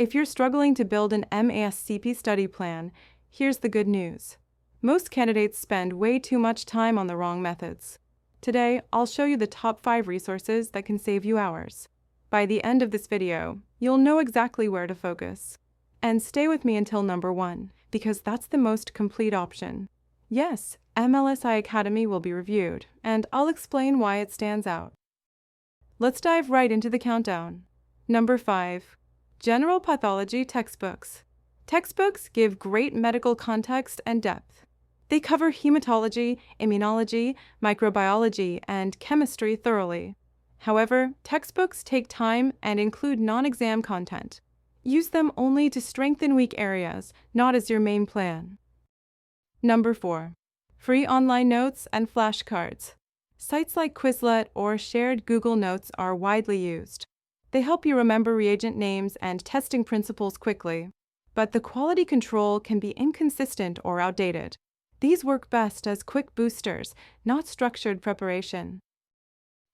If you're struggling to build an M ASCP study plan, here's the good news. Most candidates spend way too much time on the wrong methods. Today, I'll show you the top 5 resources that can save you hours. By the end of this video, you'll know exactly where to focus. And stay with me until number 1, because that's the most complete option. Yes, MLSIAcademy will be reviewed, and I'll explain why it stands out. Let's dive right into the countdown. Number 5. General Pathology Textbooks. Textbooks give great medical context and depth. They cover hematology, immunology, microbiology, and chemistry thoroughly. However, textbooks take time and include non-exam content. Use them only to strengthen weak areas, not as your main plan. Number 4. Free online notes and flashcards. Sites like Quizlet or shared Google Notes are widely used. They help you remember reagent names and testing principles quickly. But the quality control can be inconsistent or outdated. These work best as quick boosters, not structured preparation.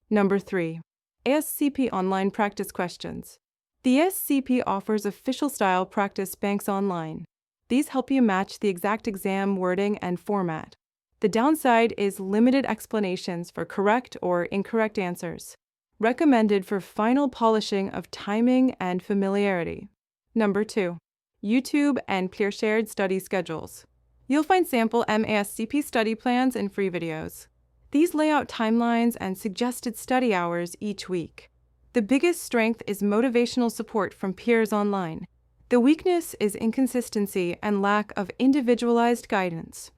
Number 3. ASCP Online Practice Questions. The ASCP offers official-style practice banks online. These help you match the exact exam wording and format. The downside is limited explanations for correct or incorrect answers. Recommended for final polishing of timing and familiarity. Number 2. YouTube and peer-shared study schedules. You'll find sample M ASCP study plans and free videos. These lay out timelines and suggested study hours each week. The biggest strength is motivational support from peers online. The weakness is inconsistency and lack of individualized guidance.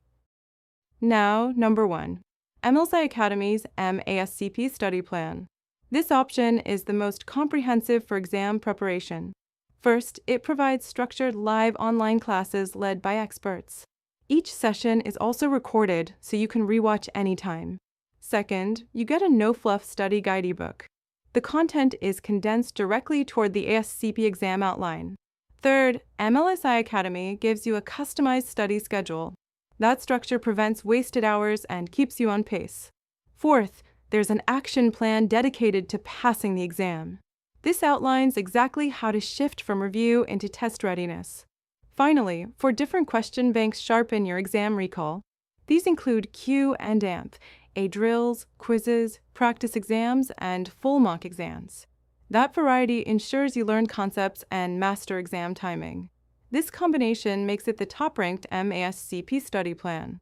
Now, number 1. MLSIAcademy's M ASCP study plan. This option is the most comprehensive for exam preparation. First, it provides structured live online classes led by experts. Each session is also recorded so you can rewatch anytime. Second, you get a no-fluff study guide ebook. The content is condensed directly toward the ASCP exam outline. Third, MLSIAcademy gives you a customized study schedule. That structure prevents wasted hours and keeps you on pace. Fourth, there's an action plan dedicated to passing the exam. This outlines exactly how to shift from review into test readiness. Finally, for different question banks sharpen your exam recall. These include Q and AMP, drills, quizzes, practice exams, and full mock exams. That variety ensures you learn concepts and master exam timing. This combination makes it the top-ranked M ASCP study plan.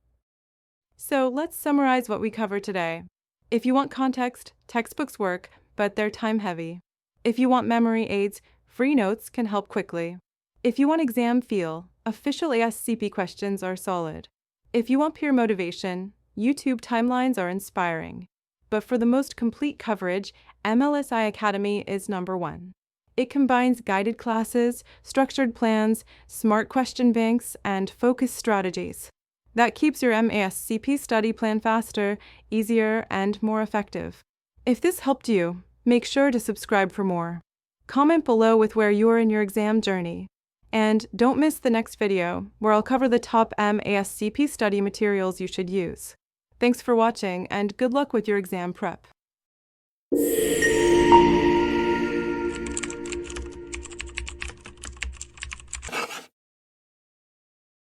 So let's summarize what we covered today. If you want context, textbooks work, but they're time-heavy. If you want memory aids, free notes can help quickly. If you want exam feel, official ASCP questions are solid. If you want peer motivation, YouTube timelines are inspiring. But for the most complete coverage, MLSIAcademy is number 1. It combines guided classes, structured plans, smart question banks, and focused strategies. That keeps your M ASCP study plan faster, easier, and more effective. If this helped you, make sure to subscribe for more. Comment below with where you are in your exam journey. And don't miss the next video, where I'll cover the top M ASCP study materials you should use. Thanks for watching, and good luck with your exam prep.